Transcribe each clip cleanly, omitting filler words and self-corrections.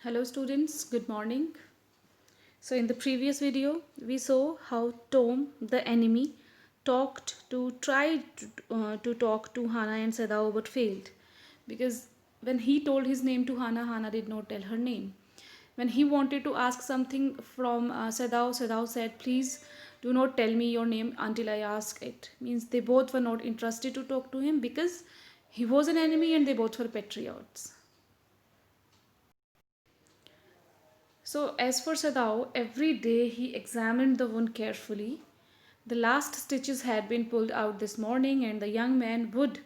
Hello students, good morning. So in the previous video, we saw how Tom, the enemy, tried to talk to Hana and Sadao but failed. Because when he told his name to Hana, Hana did not tell her name. When he wanted to ask something from Sadao, Sadao said, please do not tell me your name until I ask it. Means they both were not interested to talk to him because he was an enemy and they both were patriots. So, as for Sadao, every day he examined the wound carefully. The last stitches had been pulled out this morning, and the young man would,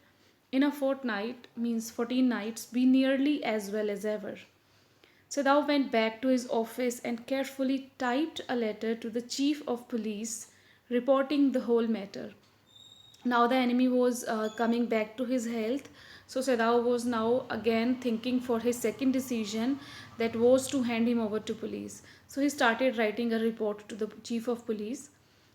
in a fortnight, means 14 nights, be nearly as well as ever. Sadao went back to his office and carefully typed a letter to the chief of police reporting the whole matter. Now the enemy was coming back to his health, so Sadao was now again thinking for his second decision, that was to hand him over to police. So he started writing a report to the chief of police.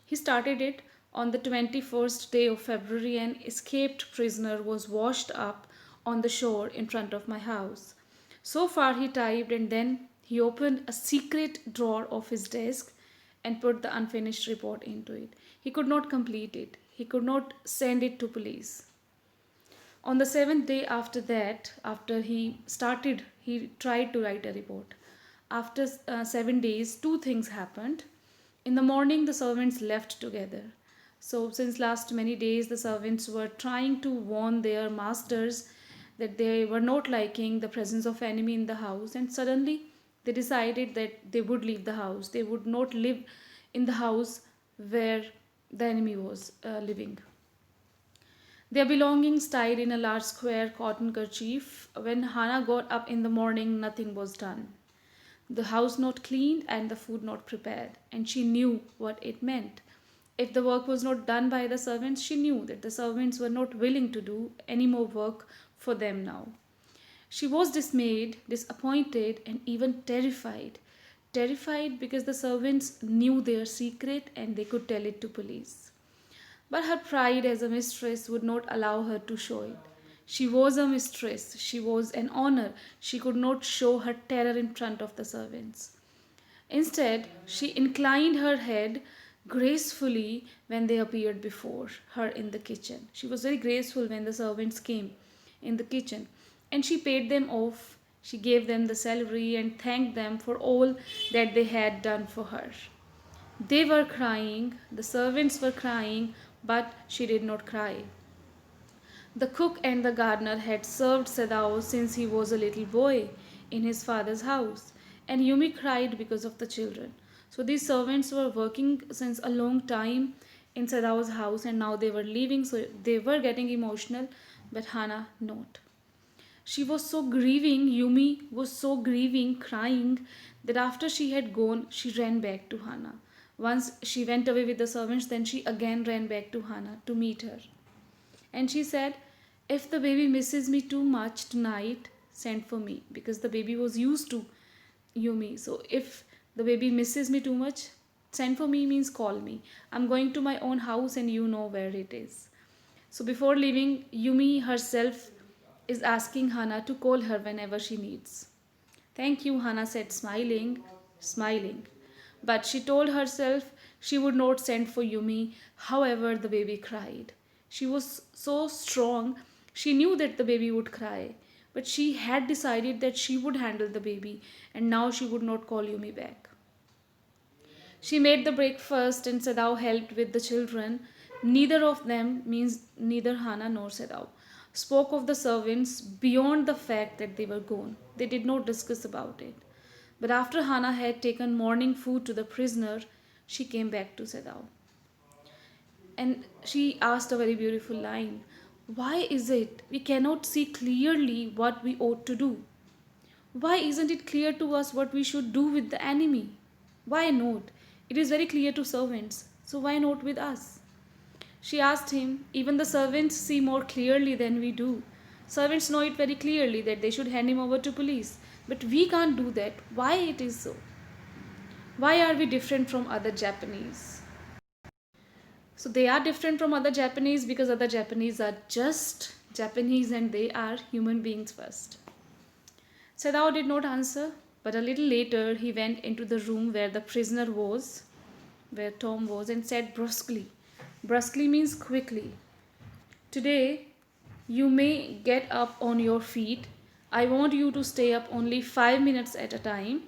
He started it on the 21st day of February. An escaped prisoner was washed up on the shore in front of my house. So far he typed, and then he opened a secret drawer of his desk and put the unfinished report into it. He could not complete it. He could not send it to police. On the seventh day after that, after he tried to write a report. After 7 days, two things happened. In the morning, the servants left together. So, since last many days, the servants were trying to warn their masters that they were not liking the presence of enemy in the house, and suddenly they decided that they would leave the house. They would not live in the house where the enemy was living. Their belongings tied in a large square cotton kerchief. When Hannah got up in the morning, nothing was done. The house not cleaned and the food not prepared, and she knew what it meant. If the work was not done by the servants, she knew that the servants were not willing to do any more work for them now. She was dismayed, disappointed, and even terrified. Terrified because the servants knew their secret and they could tell it to police. But her pride as a mistress would not allow her to show it. She was a mistress, she was an honor, she could not show her terror in front of the servants. Instead, she inclined her head gracefully when they appeared before her in the kitchen. She was very graceful when the servants came in the kitchen, and she paid them off. She gave them the salary and thanked them for all that they had done for her. They were crying, the servants were crying, but she did not cry. The cook and the gardener had served Sadao since he was a little boy in his father's house, and Yumi cried because of the children. So these servants were working since a long time in Sadao's house, and now they were leaving, so they were getting emotional, but Hana not. She was so grieving, Yumi was so grieving, crying, that after she had gone, she ran back to Hana. Once she went away with the servants, then she again ran back to Hana to meet her. And she said, if the baby misses me too much tonight, send for me. Because the baby was used to Yumi. So if the baby misses me too much, send for me means call me. I'm going to my own house and you know where it is. So before leaving, Yumi herself is asking Hana to call her whenever she needs. Thank you, Hana said, smiling. But she told herself she would not send for Yumi, however, the baby cried. She was so strong, she knew that the baby would cry. But she had decided that she would handle the baby, and now she would not call Yumi back. She made the breakfast and Sadao helped with the children. Neither of them, means neither Hana nor Sadao, spoke of the servants beyond the fact that they were gone. They did not discuss about it. But after Hana had taken morning food to the prisoner, she came back to Sadao. And she asked a very beautiful line. Why is it we cannot see clearly what we ought to do? Why isn't it clear to us what we should do with the enemy? Why not? It is very clear to servants, so why not with us? She asked him, even the servants see more clearly than we do. Servants know it very clearly that they should hand him over to police, but we can't do that. Why it is so? Why are we different from other Japanese? So they are different from other Japanese because other Japanese are just Japanese and they are human beings first. Sadao did not answer. But a little later, he went into the room where the prisoner was, where Tom was, and said brusquely. Brusquely means quickly. Today, you may get up on your feet. I want you to stay up only 5 minutes at a time.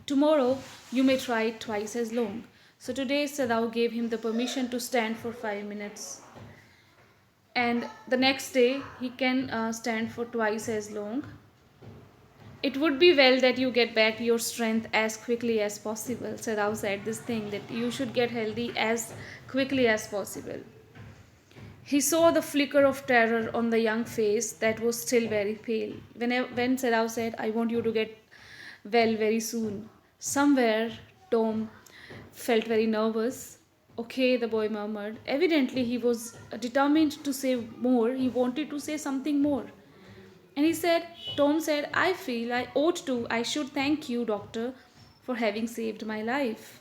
Tomorrow, you may try twice as long. So today, Sadao gave him the permission to stand for 5 minutes. And the next day, he can stand for twice as long. It would be well that you get back your strength as quickly as possible. Sadao said this thing that you should get healthy as quickly as possible. He saw the flicker of terror on the young face that was still very pale. When Sadao said, I want you to get well very soon, somewhere Tom felt very nervous. Okay, the boy murmured. Evidently, he was determined to say more. He wanted to say something more. And Tom said, I feel I should thank you, doctor, for having saved my life.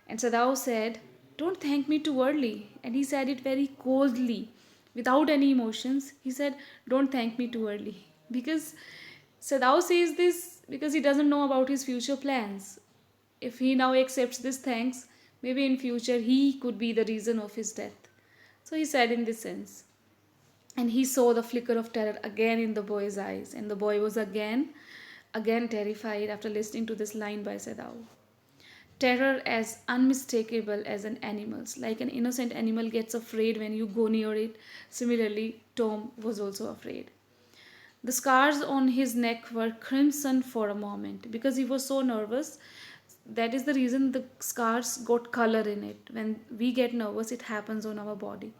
And Sadao said, don't thank me too early. And he said it very coldly, without any emotions. He said, don't thank me too early. Because Sadao says this because he doesn't know about his future plans. If he now accepts this thanks, maybe in future he could be the reason of his death. So he said in this sense. And he saw the flicker of terror again in the boy's eyes. And the boy was again terrified after listening to this line by Sadao. Terror as unmistakable as an animal's. Like an innocent animal gets afraid when you go near it. Similarly, Tom was also afraid. The scars on his neck were crimson for a moment because he was so nervous. That is the reason the scars got color in it. When we get nervous, it happens on our body.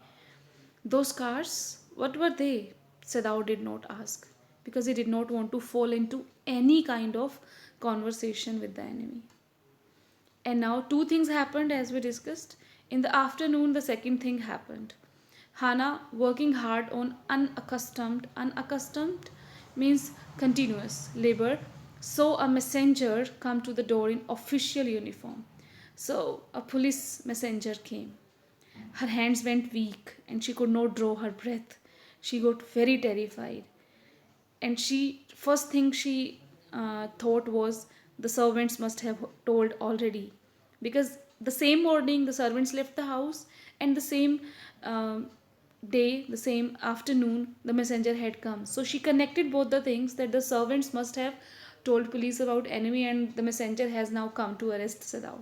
Those scars, what were they? Sadao did not ask because he did not want to fall into any kind of conversation with the enemy. And now two things happened as we discussed. In the afternoon, the second thing happened. Hannah, working hard on unaccustomed means continuous labor, saw a messenger come to the door in official uniform. So a police messenger came. Her hands went weak and she could not draw her breath. She got very terrified. And first thing she thought was the servants must have told already. Because the same morning the servants left the house, and the same day, the same afternoon, the messenger had come. So she connected both the things, that the servants must have told police about enemy and the messenger has now come to arrest Sadao.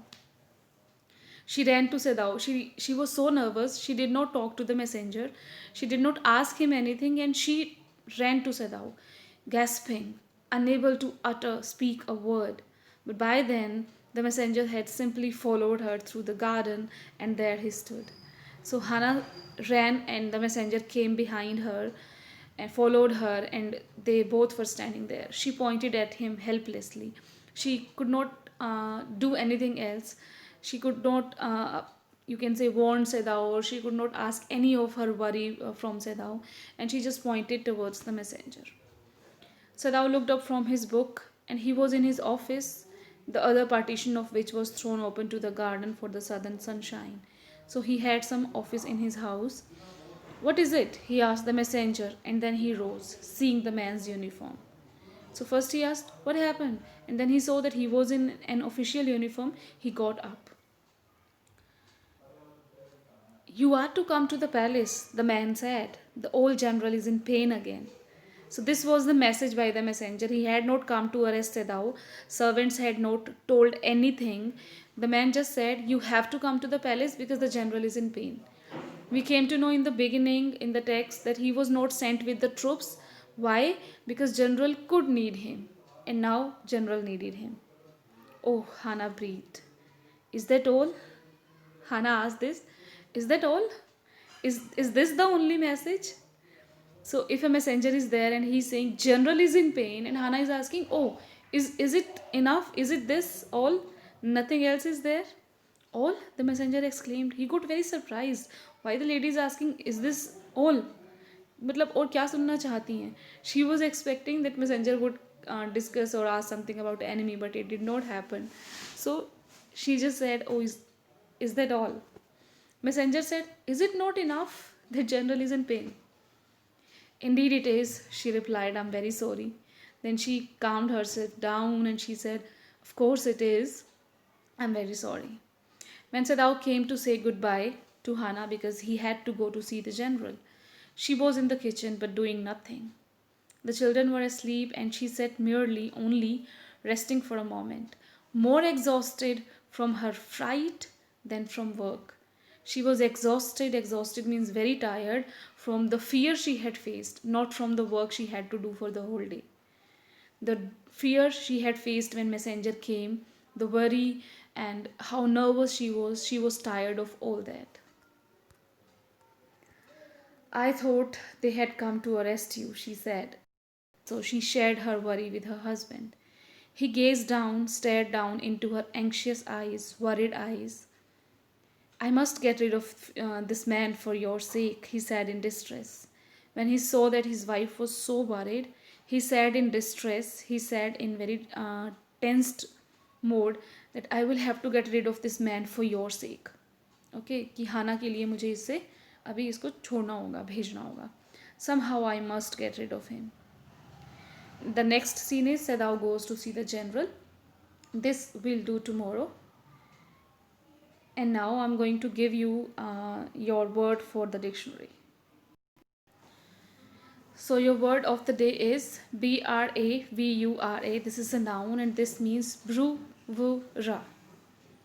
She ran to Sadao. She was so nervous. She did not talk to the messenger. She did not ask him anything, and she ran to Sadao, gasping, unable to speak a word. But by then, the messenger had simply followed her through the garden, and there he stood. So Hannah ran, and the messenger came behind her and followed her, and they both were standing there. She pointed at him helplessly. She could not do anything else. She could not, you can say, warn Sedao, or she could not ask any of her worry from Sedao, and she just pointed towards the messenger. Sedao looked up from his book, and he was in his office, the other partition of which was thrown open to the garden for the southern sunshine. So he had some office in his house. What is it? He asked the messenger, and then he rose, seeing the man's uniform. So first he asked, what happened? And then he saw that he was in an official uniform. He got up. You are to come to the palace, the man said. The old general is in pain again. So this was the message by the messenger. He had not come to arrest Sedao. Servants had not told anything. The man just said, you have to come to the palace because the general is in pain. We came to know in the beginning in the text that he was not sent with the troops. Why? Because general could need him. And now general needed him. Oh, Hannah breathed. Is that all? Hannah asked this. Is that all? Is this the only message? So if a messenger is there and he's saying general is in pain, and Hannah is asking, oh, is it enough? Is it this all? Nothing else is there? All? The messenger exclaimed. He got very surprised. Why the lady is asking, is this all? मतलब और क्या सुनना चाहती हैं? She was expecting that messenger would discuss or ask something about enemy, but it did not happen. So she just said, oh, is that all? Messenger said, is it not enough that general is in pain? Indeed it is, she replied, I'm very sorry. Then she calmed herself down and she said, "Of course it is. I'm very sorry." When Sadao came to say goodbye to Hana because he had to go to see the general, she was in the kitchen but doing nothing. The children were asleep and she sat merely only resting for a moment, more exhausted from her fright than from work. She was exhausted, exhausted means very tired from the fear she had faced, not from the work she had to do for the whole day. The fear she had faced when messenger came, the worry and how nervous she was tired of all that. "I thought they had come to arrest you," she said. So she shared her worry with her husband. He gazed down, stared down into her anxious eyes, worried eyes. "I must get rid of this man for your sake," he said in distress. When he saw that his wife was so worried, he said in distress, he said in very tensed mode that I will have to get rid of this man for your sake. Okay, कि हाना के लिए मुझे इससे अभी इसको छोड़ना होगा, भेजना होगा. Somehow I must get rid of him. The next scene is Sedao goes to see the general. This we'll do tomorrow. And now I'm going to give you your word for the dictionary. So your word of the day is bravura. This is a noun and this means bruvura.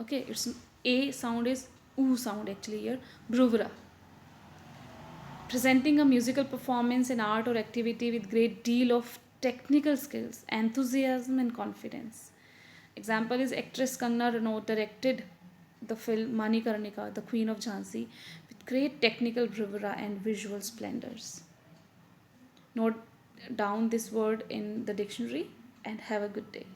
Okay, it's a sound is oo sound actually here. Bruvura. Presenting a musical performance, an art or activity with great deal of technical skills, enthusiasm and confidence. Example is actress Kangana Ranaut directed the film Manikarnika, the Queen of Jhansi, with great technical bravura and visual splendors. Note down this word in the dictionary and have a good day.